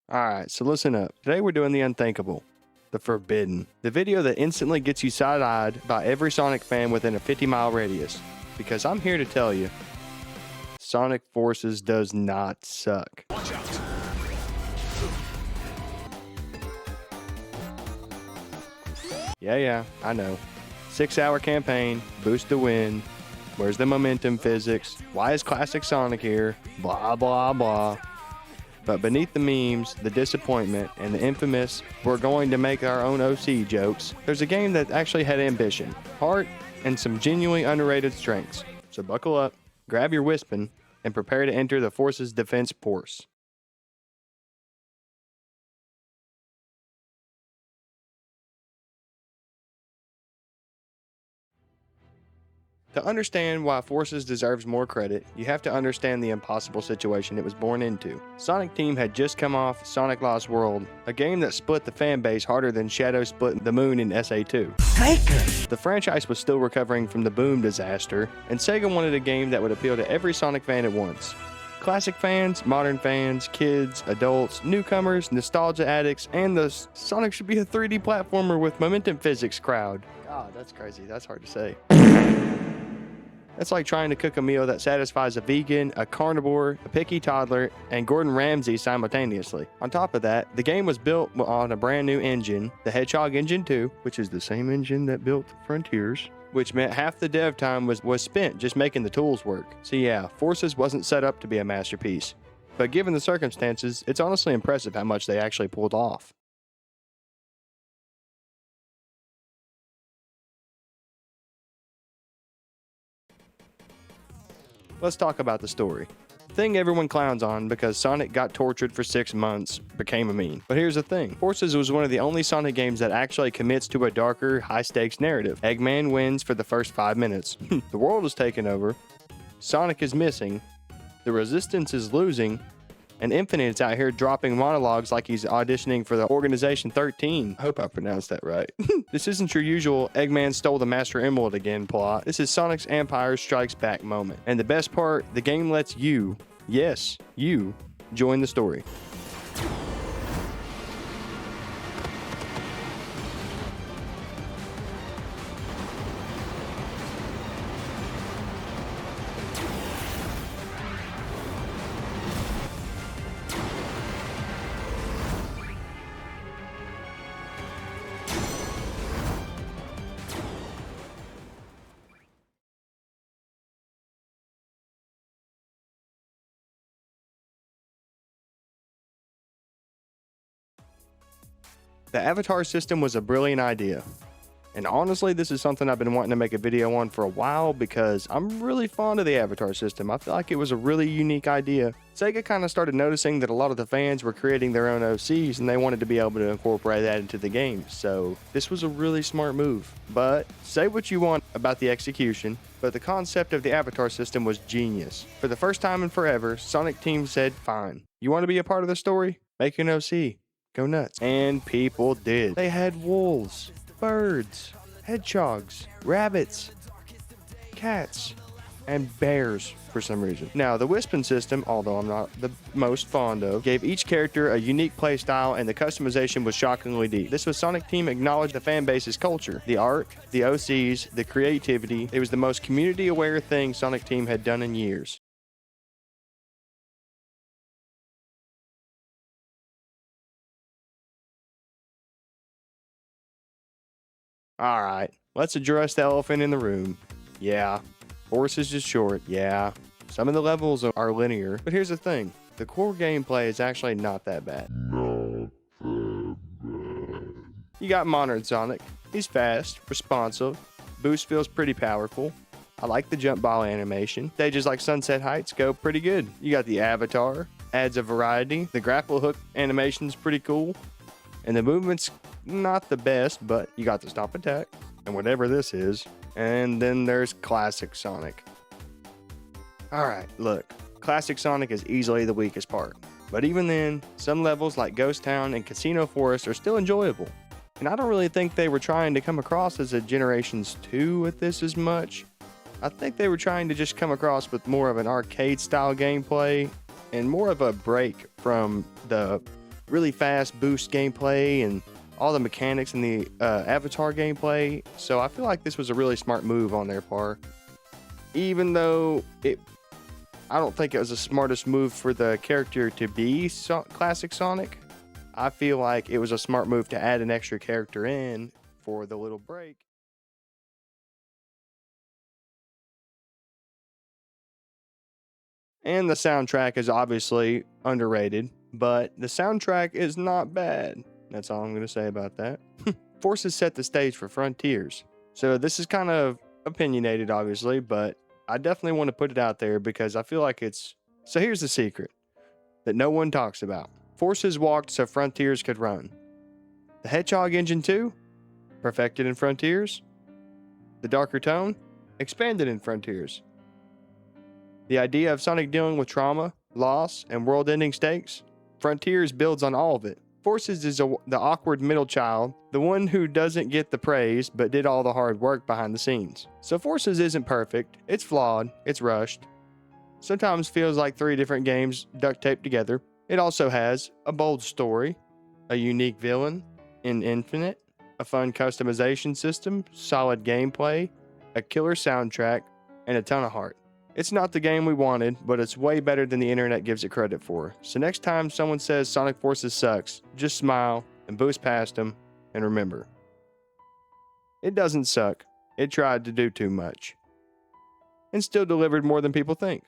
Alright, so listen up. Today we're doing the unthinkable, the forbidden. The video that instantly gets you side-eyed by every Sonic fan within a 50-mile radius. Because I'm here to tell you, Sonic Forces does not suck. Watch out. Yeah, I know. 6-hour campaign, boost to win. Where's the momentum physics? Why is Classic Sonic here? Blah, blah, blah. But beneath the memes, the disappointment, and the infamous "we're going to make our own OC" jokes, there's a game that actually had ambition, heart, and some genuinely underrated strengths. So buckle up, grab your Wispin, and prepare to enter the Force's defense force. To understand why Forces deserves more credit, you have to understand the impossible situation it was born into. Sonic Team had just come off Sonic Lost World, a game that split the fan base harder than Shadow split the moon in SA2. The franchise was still recovering from the Boom disaster, and Sega wanted a game that would appeal to every Sonic fan at once. Classic fans, modern fans, kids, adults, newcomers, nostalgia addicts, and the Sonic should be a 3D platformer with momentum physics crowd. God, that's crazy. That's hard to say. That's like trying to cook a meal that satisfies a vegan, a carnivore, a picky toddler, and Gordon Ramsay simultaneously. On top of that, the game was built on a brand new engine, the Hedgehog Engine 2, which is the same engine that built Frontiers, which meant half the dev time was spent just making the tools work. So yeah, Forces wasn't set up to be a masterpiece. But given the circumstances, it's honestly impressive how much they actually pulled off. Let's talk about the story. The thing everyone clowns on because Sonic got tortured for 6 months became a meme. But here's the thing. Forces was one of the only Sonic games that actually commits to a darker, high-stakes narrative. Eggman wins for the first 5 minutes. The world is taken over. Sonic is missing. The Resistance is losing. And Infinite's out here dropping monologues like he's auditioning for the Organization 13. I hope I pronounced that right. This isn't your usual Eggman stole the Master Emerald again plot. This is Sonic's Empire Strikes Back moment. And the best part, the game lets you, yes, you, join the story. The Avatar system was a brilliant idea. And honestly, this is something I've been wanting to make a video on for a while because I'm really fond of the Avatar system. I feel like it was a really unique idea. Sega kind of started noticing that a lot of the fans were creating their own OCs and they wanted to be able to incorporate that into the game. So this was a really smart move. But say what you want about the execution, but the concept of the Avatar system was genius. For the first time in forever, Sonic Team said, fine, you want to be a part of the story? Make an OC. Go nuts. And people did. They had wolves, birds, hedgehogs, rabbits, cats, and bears for some reason. Now, the Wispin system, although I'm not the most fond of, gave each character a unique playstyle and the customization was shockingly deep. This was Sonic Team acknowledged the fan base's culture. The art, the OCs, the creativity. It was the most community-aware thing Sonic Team had done in years. Alright, let's address the elephant in the room. Yeah, Forces is short, yeah. Some of the levels are linear, but here's the thing. The core gameplay is actually not that bad. You got modern Sonic. He's fast, responsive, boost feels pretty powerful. I like the jump ball animation. Stages like Sunset Heights go pretty good. You got the Avatar, adds a variety. The grapple hook animation's pretty cool. And the movement's not the best, but you got the stop attack and whatever this is. And then there's Classic Sonic. Alright, look, Classic Sonic is easily the weakest part. But even then, some levels like Ghost Town and Casino Forest are still enjoyable. And I don't really think they were trying to come across as a Generations 2 with this as much. I think they were trying to just come across with more of an arcade style gameplay and more of a break from the really fast boost gameplay and all the mechanics in the Avatar gameplay. So I feel like this was a really smart move on their part. Even though I don't think it was the smartest move for the character to be classic Sonic. I feel like it was a smart move to add an extra character in for the little break. And the soundtrack is obviously underrated, but the soundtrack is not bad. That's all I'm going to say about that. Forces set the stage for Frontiers. So this is kind of opinionated, obviously, but I definitely want to put it out there because I feel like it's... So here's the secret that no one talks about. Forces walked so Frontiers could run. The Hedgehog Engine 2, perfected in Frontiers. The darker tone, expanded in Frontiers. The idea of Sonic dealing with trauma, loss, and world-ending stakes, Frontiers builds on all of it. Forces is the awkward middle child, the one who doesn't get the praise but did all the hard work behind the scenes. So Forces isn't perfect, it's flawed, it's rushed. Sometimes feels like 3 different games duct taped together. It also has a bold story, a unique villain in Infinite, a fun customization system, solid gameplay, a killer soundtrack, and a ton of heart. It's not the game we wanted, but it's way better than the internet gives it credit for. So next time someone says Sonic Forces sucks, just smile and boost past them and remember. It doesn't suck. It tried to do too much. And still delivered more than people think.